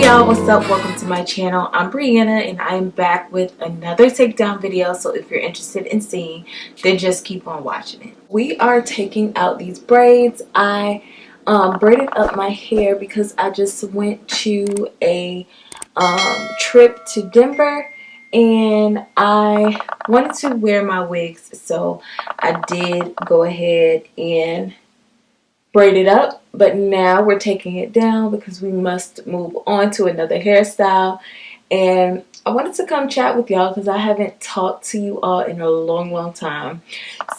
y'all, what's up? Welcome to my channel. I'm Brianna and I'm back with another takedown video. So if you're interested in seeing, then just keep on watching it. We are taking out these braids. I braided up my hair because I just went to a trip to Denver and I wanted to wear my wigs, so I did go ahead and braid it up, but now we're taking it down because we must move on to another hairstyle. And I wanted to come chat with y'all because I haven't talked to you all in a long time.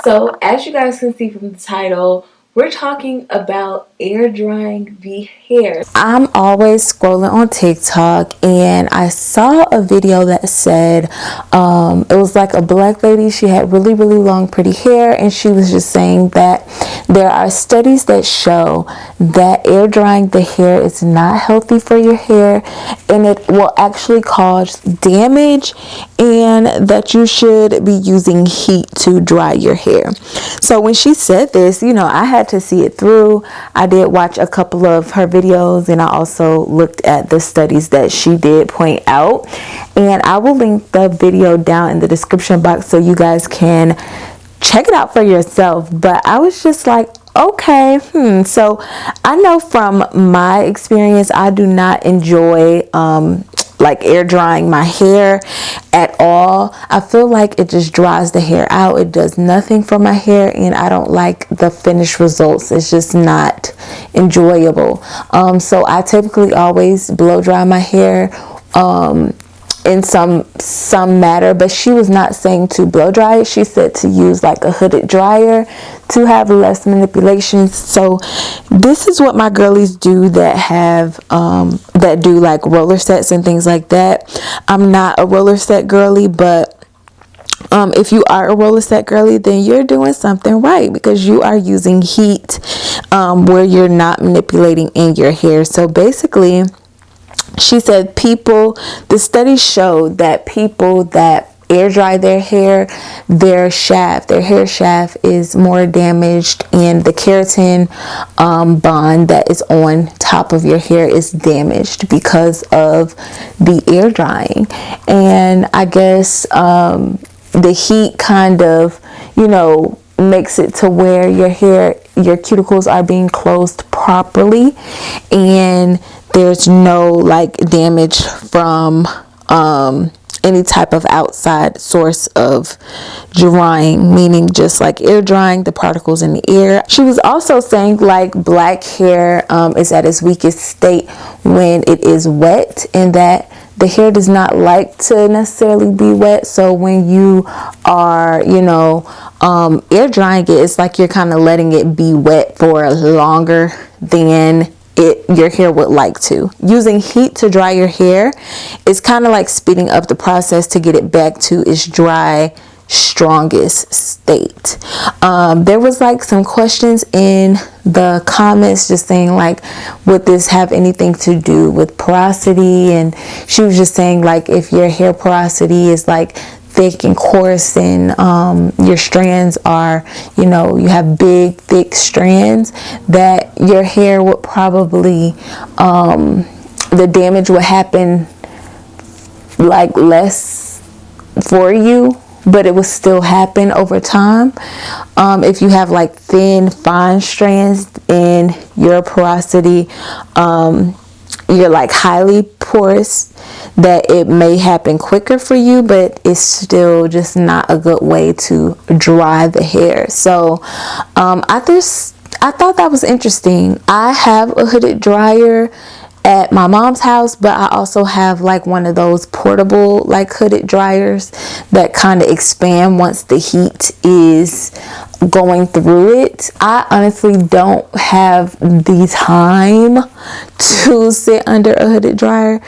So as you guys can see from the title, we're talking about air drying the hair. I'm always scrolling on TikTok and I saw a video that said it was like a black lady. She had really long pretty hair, and she was just saying that there are studies that show that air drying the hair is not healthy for your hair, and it will actually cause damage, and that you should be using heat to dry your hair. So when she said this, you know, I had to see it through. I did watch a couple of her videos, and I also looked at the studies that she did point out, and I will link the video down in the description box so you guys can check it out for yourself. But I was just like, okay, so I know from my experience, I do not enjoy like air drying my hair at all. I feel like it just dries the hair out. It does nothing for my hair, and I don't like the finished results. It's just not enjoyable. So I typically always blow dry my hair in some matter, but she was not saying to blow dry it. She said to use like a hooded dryer to have less manipulations. So this is what my girlies do that have that do like roller sets and things like that. I'm not a roller set girly, but if you are a roller set girly, then you're doing something right because you are using heat where you're not manipulating in your hair. So basically, she said the studies showed that people that air dry their hair, their hair shaft is more damaged, and the keratin bond that is on top of your hair is damaged because of the air drying. And I guess the heat kind of, you know, makes it to where your cuticles are being closed properly, and there's no like damage from any type of outside source of drying, meaning just like air drying the particles in the air. She was also saying like black hair is at its weakest state when it is wet, and that the hair does not like to necessarily be wet. So when you are, you know, air drying it, it's like you're kind of letting it be wet for longer than your hair would like to. Using heat to dry your hair is kind of like speeding up the process to get it back to its dry, strongest state. There was like some questions in the comments just saying like, would this have anything to do with porosity? And she was just saying like, if your hair porosity is like thick and coarse, and your strands are, you know, you have big thick strands, that your hair would probably the damage would happen like less for you, but it will still happen over time. If you have like thin fine strands in your porosity, you're like highly porous, that it may happen quicker for you, but it's still just not a good way to dry the hair. So I thought that was interesting. I have a hooded dryer at my mom's house, but I also have like one of those portable like hooded dryers that kind of expand once the heat is going through it. I honestly don't have the time to sit under a hooded dryer.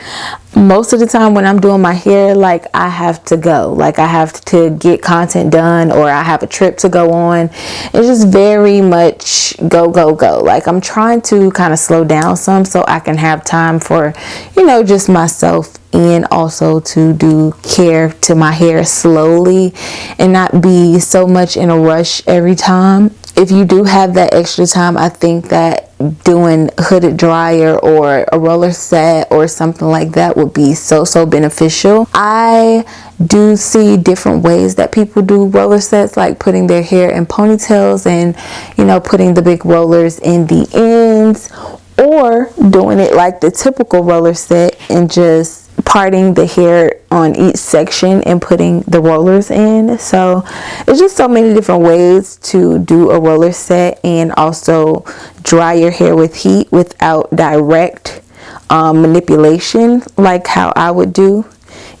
Most of the time when I'm doing my hair, like I have to go, like I have to get content done, or I have a trip to go on. It's just very much go. Like I'm trying to kind of slow down some so I can have time for, you know, just myself, and also to do care to my hair slowly and not be so much in a rush every time. if you do have that extra time, I think that doing hooded dryer or a roller set or something like that would be so beneficial. I do see different ways that people do roller sets, like putting their hair in ponytails and, you know, putting the big rollers in the ends, or doing it like the typical roller set and just parting the hair on each section and putting the rollers in. So it's just so many different ways to do a roller set and also dry your hair with heat without direct manipulation, like how I would do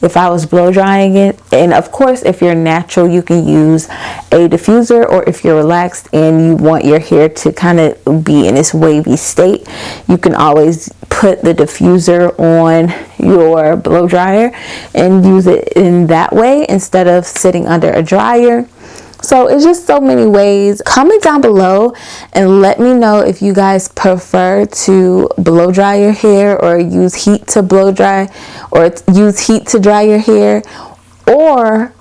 if I was blow drying it. And of course, if you're natural, you can use a diffuser, or if you're relaxed and you want your hair to kind of be in this wavy state, you can always put the diffuser on your blow dryer and use it in that way instead of sitting under a dryer. So it's just so many ways. Comment down below and let me know if you guys prefer to blow dry your hair, or use heat to blow dry, or use heat to dry your hair, or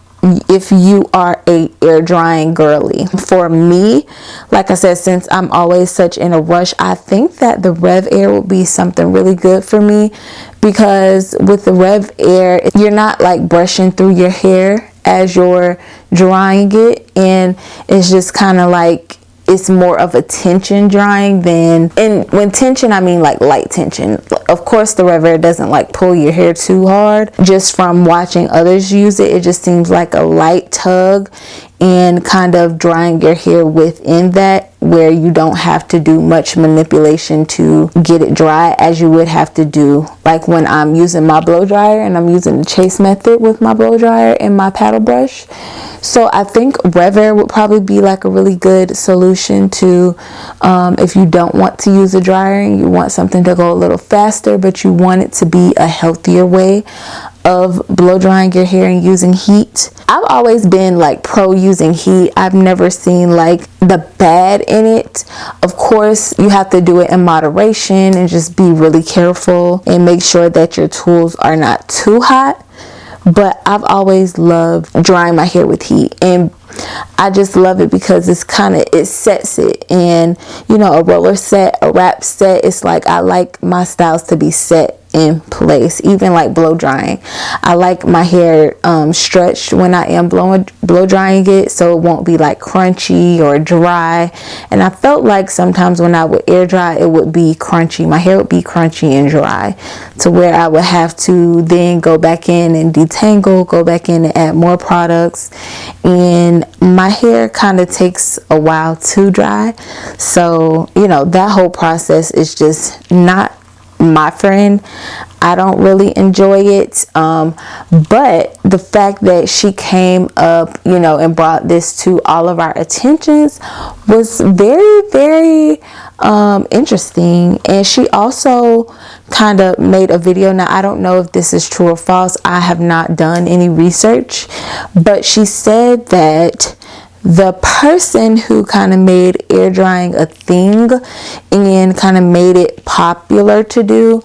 if you are a air drying girly. For me, like I said, since I'm always such in a rush, I think that the Rev Air will be something really good for me, because with the Rev Air, you're not like brushing through your hair as you're drying it, and it's just kind of like, it's more of a tension drying than, and when tension I mean like light tension. Of course the Rev Air doesn't like pull your hair too hard. Just from watching others use it, it just seems like a light tug and kind of drying your hair within that, where you don't have to do much manipulation to get it dry as you would have to do like when I'm using my blow dryer and I'm using the Chase method with my blow dryer and my paddle brush. So I think Rev Air would probably be like a really good solution to if you don't want to use a dryer and you want something to go a little faster, but you want it to be a healthier way of blow drying your hair and using heat. I've always been like pro using heat. I've never seen like the bad in it. Of course, you have to do it in moderation and just be really careful and make sure that your tools are not too hot. But I've always loved drying my hair with heat, and I just love it because it's kind of, it sets it. And you know, a roller set, a wrap set, it's like I like my styles to be set in place. Even like blow drying, I like my hair stretched when I am blow drying it, so it won't be like crunchy or dry. And I felt like sometimes when I would air dry, it would be crunchy. My hair would be crunchy and dry, to where I would have to then go back in and detangle, go back in and add more products, and my hair kind of takes a while to dry. So you know, that whole process is just not my friend. I don't really enjoy it, but the fact that she came up, you know, and brought this to all of our attentions was very interesting. And she also kind of made a video. Now I don't know if this is true or false, I have not done any research, but she said that the person who kind of made air drying a thing and kind of made it popular to do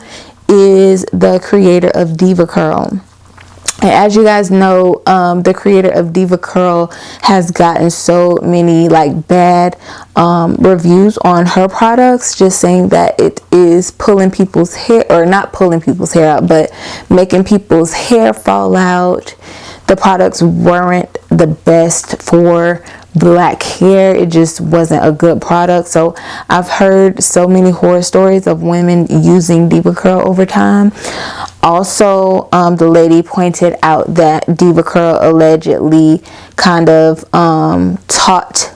is the creator of DevaCurl. And as you guys know, the creator of DevaCurl has gotten so many like bad reviews on her products, just saying that it is pulling people's hair, or not pulling people's hair out, but making people's hair fall out. The products weren't the best for black hair. It just wasn't a good product. So I've heard so many horror stories of women using DevaCurl over time. Also, the lady pointed out that DevaCurl allegedly kind of taught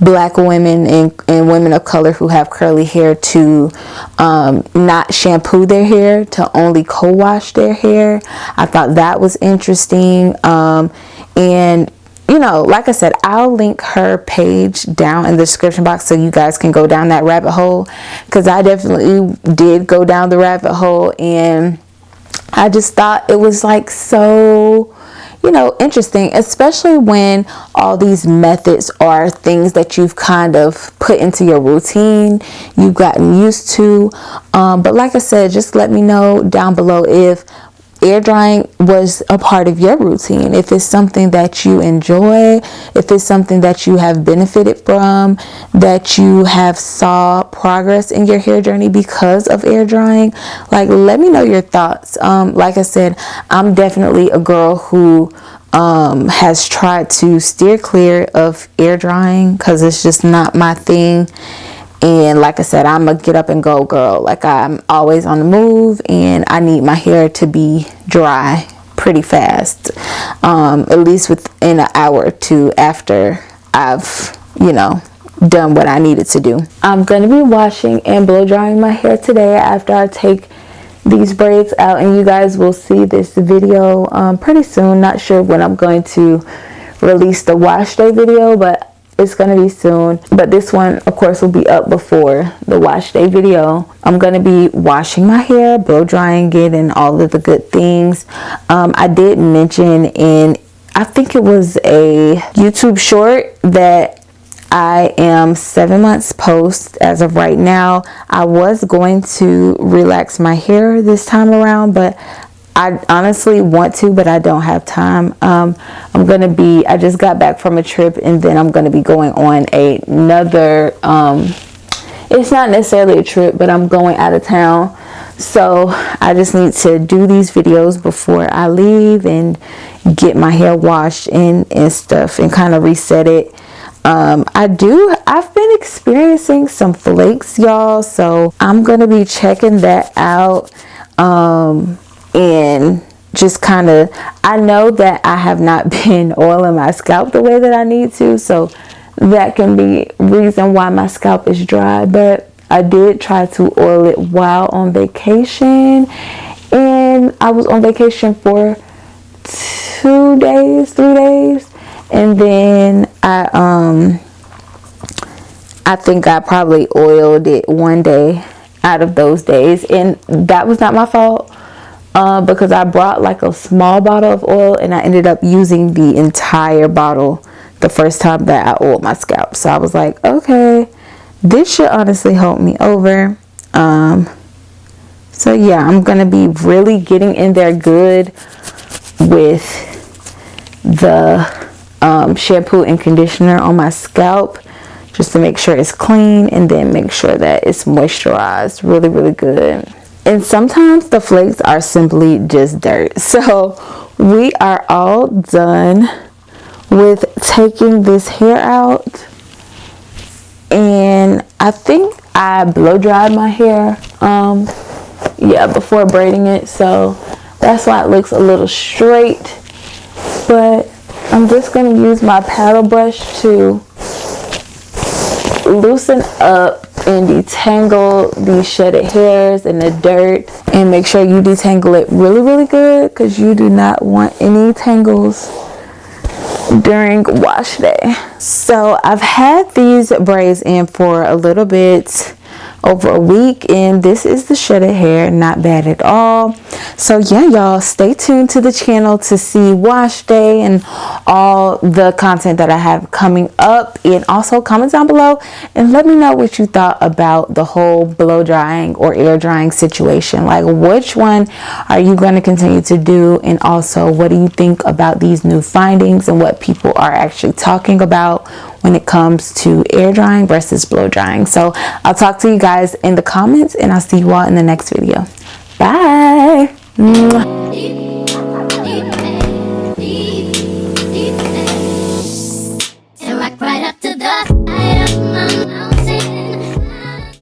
black women and women of color who have curly hair to not shampoo their hair, to only co-wash their hair. I thought that was interesting. And you know, like I said, I'll link her page down in the description box so you guys can go down that rabbit hole, because I definitely did go down the rabbit hole, and I just thought it was like so, you know, interesting, especially when all these methods are things that you've kind of put into your routine, you've gotten used to. But like I said, just let me know down below if air drying was a part of your routine, if it's something that you enjoy, if it's something that you have benefited from, that you have saw progress in your hair journey because of air drying, like, let me know your thoughts. Like I said, I'm definitely a girl who has tried to steer clear of air drying because it's just not my thing. And like I said, I'm a get up and go girl. Like, I'm always on the move and I need my hair to be dry pretty fast, at least within an hour or two after I've, done what I needed to do. I'm going to be washing and blow drying my hair today after I take these braids out, and you guys will see this video pretty soon. Not sure when I'm going to release the wash day video, but it's gonna be soon. But this one, of course, will be up before the wash day video. I'm gonna be washing my hair, blow drying it, and all of the good things. I did mention in, I think it was a YouTube short, that I am 7 months post as of right now. I was going to relax my hair this time around, but I honestly want to, but I don't have time. I just got back from a trip, and then I'm going to be going on another, it's not necessarily a trip, but I'm going out of town. So I just need to do these videos before I leave and get my hair washed and stuff and kind of reset it. I've been experiencing some flakes, y'all, so I'm going to be checking that out. And just kind of, I know that I have not been oiling my scalp the way that I need to, so that can be reason why my scalp is dry. But I did try to oil it while on vacation, and I was on vacation for 3 days, and then I think I probably oiled it one day out of those days, and that was not my fault. Because I brought like a small bottle of oil, and I ended up using the entire bottle the first time that I oiled my scalp. So I was like, okay, this should honestly hold me over. So yeah, I'm going to be really getting in there good with the shampoo and conditioner on my scalp, just to make sure it's clean, and then make sure that it's moisturized really, really good. And sometimes the flakes are simply just dirt. So we are all done with taking this hair out. And I think I blow dried my hair before braiding it. So that's why it looks a little straight. But I'm just going to use my paddle brush to loosen up and detangle these shedded hairs and the dirt, and make sure you detangle it really, really good, because you do not want any tangles during wash day. So I've had these braids in for a little bit over a week, and this is the shedded hair. Not bad at all. So yeah, y'all, stay tuned to the channel to see wash day and all the content that I have coming up. And also comment down below and let me know what you thought about the whole blow drying or air drying situation. Like, which one are you going to continue to do? And also, what do you think about these new findings and what people are actually talking about when it comes to air drying versus blow drying? So I'll talk to you guys in the comments, and I'll see you all in the next video. Bye.